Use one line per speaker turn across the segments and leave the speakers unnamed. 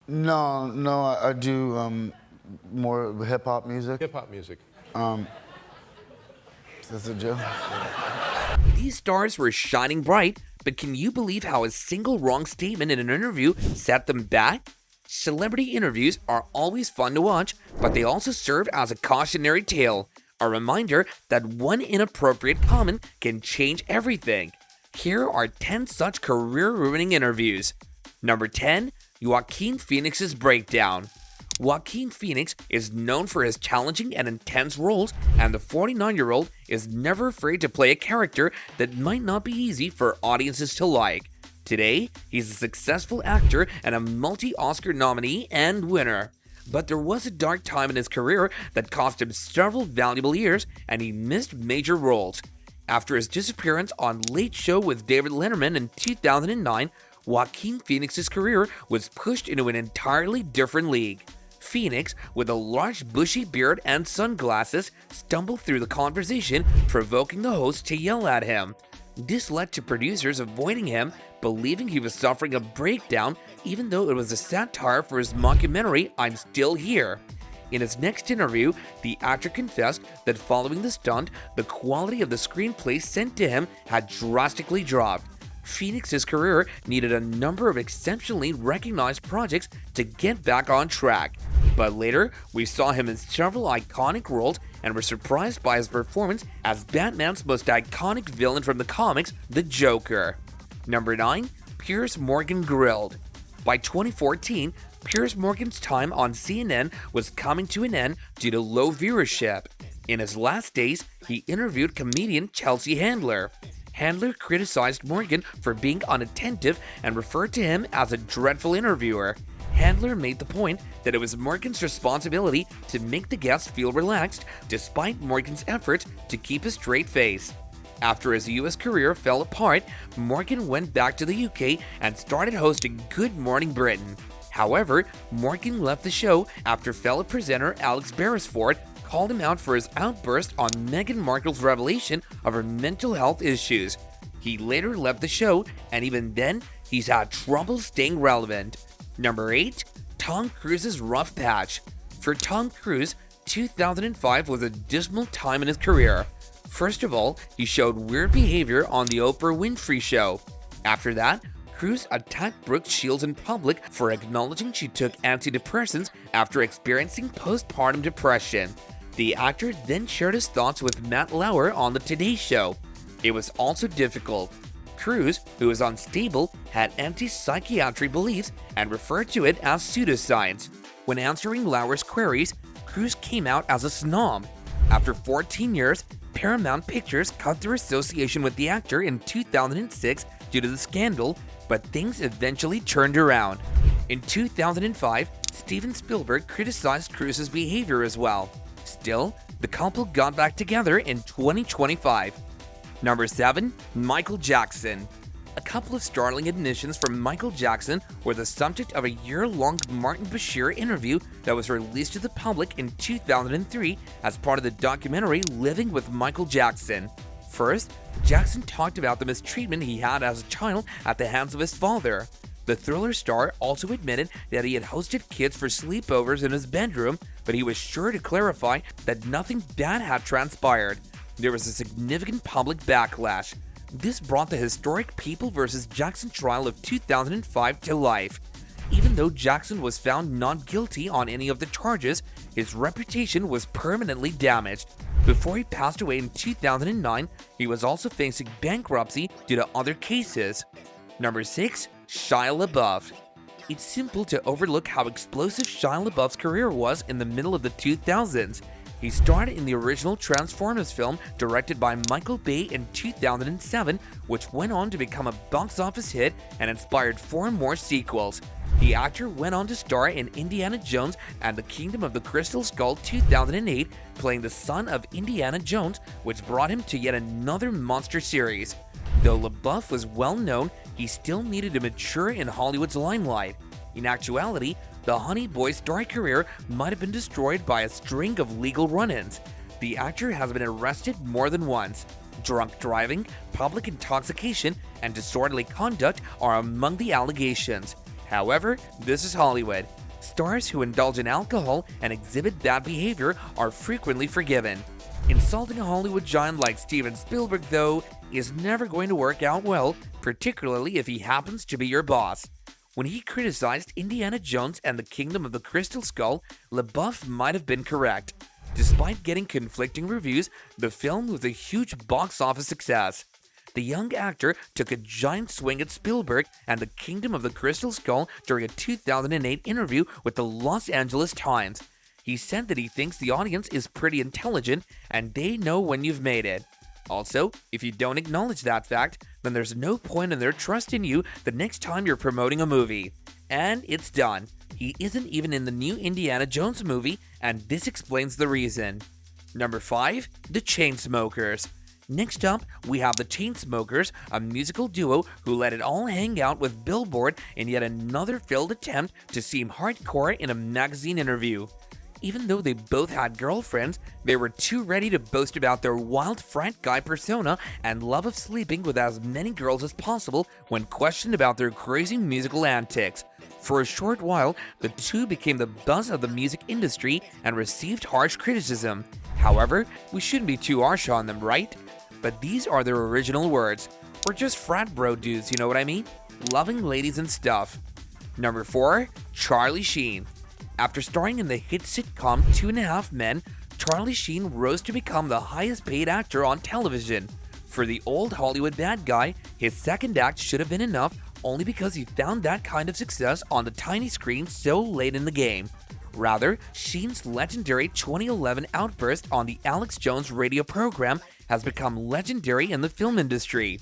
No, I do more hip-hop music.
Hip-hop music.
That's a joke.
These stars were shining bright, but can you believe how a single wrong statement in an interview set them back? Celebrity interviews are always fun to watch, but they also serve as a cautionary tale, a reminder that one inappropriate comment can change everything. Here are 10 such career-ruining interviews. Number 10, Joaquin Phoenix's breakdown. Joaquin Phoenix is known for his challenging and intense roles, and the 49-year-old is never afraid to play a character that might not be easy for audiences to like. Today, he's a successful actor and a multi-Oscar nominee and winner. But there was a dark time in his career that cost him several valuable years, and he missed major roles. After his disappearance on Late Show with David Letterman in 2009, Joaquin Phoenix's career was pushed into an entirely different league. Phoenix, with a large bushy beard and sunglasses, stumbled through the conversation, provoking the host to yell at him. This led to producers avoiding him, believing he was suffering a breakdown, even though it was a satire for his mockumentary I'm Still Here. In his next interview, the actor confessed that following the stunt, the quality of the screenplay sent to him had drastically dropped. Phoenix's career needed a number of exceptionally recognized projects to get back on track. But later, we saw him in several iconic roles and were surprised by his performance as Batman's most iconic villain from the comics, the Joker. Number 9, Piers Morgan grilled. By 2014, Piers Morgan's time on CNN was coming to an end due to low viewership. In his last days, he interviewed comedian Chelsea Handler. Handler criticized Morgan for being unattentive and referred to him as a dreadful interviewer. Handler made the point that it was Morgan's responsibility to make the guests feel relaxed, despite Morgan's efforts to keep a straight face. After his US career fell apart, Morgan went back to the UK and started hosting Good Morning Britain. However, Morgan left the show after fellow presenter Alex Beresford called him out for his outburst on Meghan Markle's revelation of her mental health issues. He later left the show, and even then, he's had trouble staying relevant. Number 8, Tom Cruise's rough patch. For Tom Cruise, 2005 was a dismal time in his career. First of all, he showed weird behavior on the Oprah Winfrey Show. After that, Cruise attacked Brooke Shields in public for acknowledging she took antidepressants after experiencing postpartum depression. The actor then shared his thoughts with Matt Lauer on The Today Show. It was also difficult. Cruise, who was unstable, had anti-psychiatry beliefs and referred to it as pseudoscience. When answering Lauer's queries, Cruise came out as a snob. After 14 years, Paramount Pictures cut their association with the actor in 2006 due to the scandal, but things eventually turned around. In 2005, Steven Spielberg criticized Cruise's behavior as well. Still, the couple got back together in 2025. Number 7, Michael Jackson. A couple of startling admissions from Michael Jackson were the subject of a year-long Martin Bashir interview that was released to the public in 2003 as part of the documentary Living with Michael Jackson. First, Jackson talked about the mistreatment he had as a child at the hands of his father. The Thriller star also admitted that he had hosted kids for sleepovers in his bedroom, but he was sure to clarify that nothing bad had transpired. There was a significant public backlash. This brought the historic People vs. Jackson trial of 2005 to life. Even though Jackson was found not guilty on any of the charges, his reputation was permanently damaged. Before he passed away in 2009, he was also facing bankruptcy due to other cases. Number 6, Shia LaBeouf. It's simple to overlook how explosive Shia LaBeouf's career was in the middle of the 2000s. He starred in the original Transformers film directed by Michael Bay in 2007, which went on to become a box office hit and inspired 4 more sequels. The actor went on to star in Indiana Jones and the Kingdom of the Crystal Skull 2008, playing the son of Indiana Jones, which brought him to yet another monster series. Though LaBeouf was well known, he still needed to mature in Hollywood's limelight. In actuality, the Honey Boy star career might have been destroyed by a string of legal run-ins. The actor has been arrested more than once. Drunk driving, public intoxication, and disorderly conduct are among the allegations. However, this is Hollywood. Stars who indulge in alcohol and exhibit bad behavior are frequently forgiven. Insulting a Hollywood giant like Steven Spielberg, though, is never going to work out well, particularly if he happens to be your boss. When he criticized Indiana Jones and the Kingdom of the Crystal Skull, LaBeouf might have been correct. Despite getting conflicting reviews, the film was a huge box office success. The young actor took a giant swing at Spielberg and the Kingdom of the Crystal Skull during a 2008 interview with the Los Angeles Times. He said that he thinks the audience is pretty intelligent and they know when you've made it. Also, if you don't acknowledge that fact, then there's no point in their trust in you the next time you're promoting a movie. And it's done. He isn't even in the new Indiana Jones movie, and this explains the reason. Number 5. The Chainsmokers. Next up, we have the Chainsmokers, a musical duo who let it all hang out with Billboard in yet another failed attempt to seem hardcore in a magazine interview. Even though they both had girlfriends, they were too ready to boast about their wild frat guy persona and love of sleeping with as many girls as possible when questioned about their crazy musical antics. For a short while, the two became the buzz of the music industry and received harsh criticism. However, we shouldn't be too harsh on them, right? But these are their original words. We're just frat bro dudes, you know what I mean? Loving ladies and stuff. Number 4. Charlie Sheen. After starring in the hit sitcom 2.5 Men, Charlie Sheen rose to become the highest paid actor on television. For the old Hollywood bad guy, his second act should have been enough only because he found that kind of success on the tiny screen so late in the game. Rather, Sheen's legendary 2011 outburst on the Alex Jones radio program has become legendary in the film industry.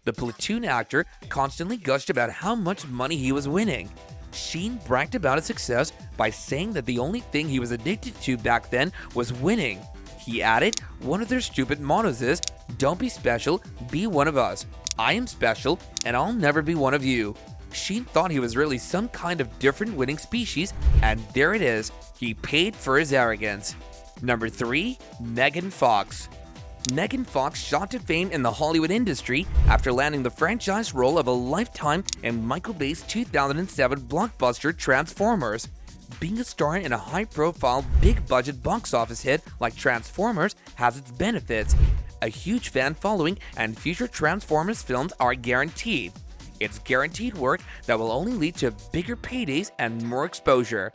The platoon actor constantly gushed about how much money he was winning. Sheen bragged about his success by saying that the only thing he was addicted to back then was winning. He added, one of their stupid mottos is, "Don't be special, be one of us. I am special, and I'll never be one of you." Sheen thought he was really some kind of different winning species, and there it is. He paid for his arrogance. Number 3. Megan Fox. Megan Fox shot to fame in the Hollywood industry after landing the franchise role of a lifetime in Michael Bay's 2007 blockbuster Transformers. Being a star in a high-profile, big-budget box office hit like Transformers has its benefits. A huge fan following and future Transformers films are guaranteed. It's guaranteed work that will only lead to bigger paydays and more exposure.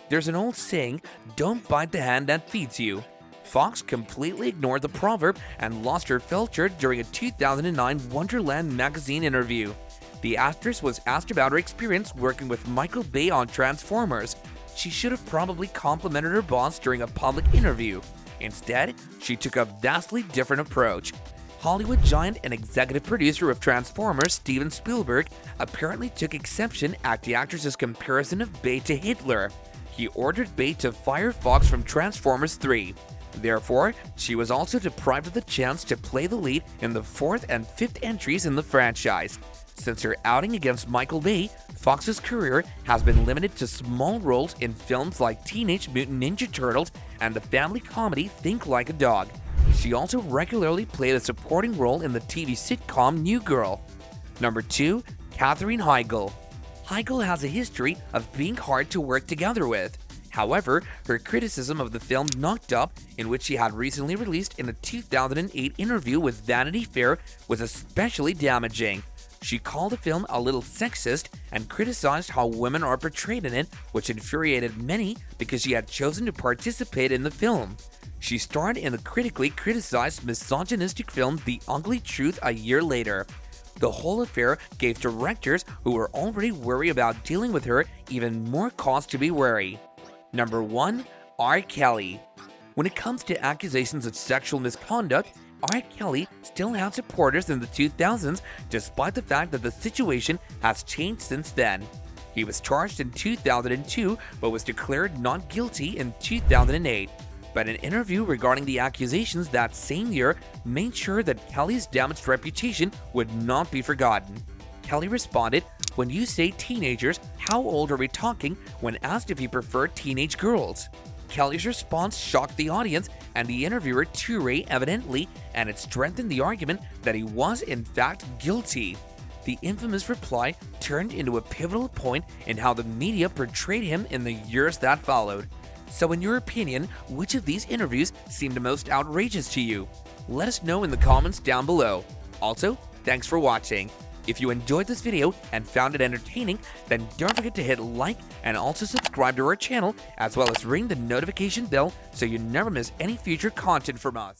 There's an old saying, don't bite the hand that feeds you. Fox completely ignored the proverb and lost her filter during a 2009 Wonderland magazine interview. The actress was asked about her experience working with Michael Bay on Transformers. She should have probably complimented her boss during a public interview. Instead, she took a vastly different approach. Hollywood giant and executive producer of Transformers, Steven Spielberg, apparently took exception at the actress's comparison of Bay to Hitler. He ordered Bay to fire Fox from Transformers 3. Therefore, she was also deprived of the chance to play the lead in the 4th and 5th entries in the franchise. Since her outing against Michael Bay, Fox's career has been limited to small roles in films like Teenage Mutant Ninja Turtles and the family comedy Think Like a Dog. She also regularly played a supporting role in the TV sitcom New Girl. Number 2. Katherine Heigl. Heigl has a history of being hard to work together with. However, her criticism of the film Knocked Up, in which she had recently released in a 2008 interview with Vanity Fair, was especially damaging. She called the film a little sexist and criticized how women are portrayed in it, which infuriated many because she had chosen to participate in the film. She starred in the critically criticized misogynistic film The Ugly Truth a year later. The whole affair gave directors who were already wary about dealing with her even more cause to be wary. Number 1. R. Kelly. When it comes to accusations of sexual misconduct, R. Kelly still had supporters in the 2000s despite the fact that the situation has changed since then. He was charged in 2002 but was declared not guilty in 2008. But an interview regarding the accusations that same year made sure that Kelly's damaged reputation would not be forgotten. Kelly responded, "When you say teenagers, how old are we talking?" when asked if he preferred teenage girls. Kelly's response shocked the audience and the interviewer Toure evidently, and it strengthened the argument that he was in fact guilty. the infamous reply turned into a pivotal point in how the media portrayed him in the years that followed. So in your opinion, which of these interviews seemed the most outrageous to you? Let us know in the comments down below. Also, thanks for watching. If you enjoyed this video and found it entertaining, then don't forget to hit like and also subscribe to our channel, as well as ring the notification bell so you never miss any future content from us.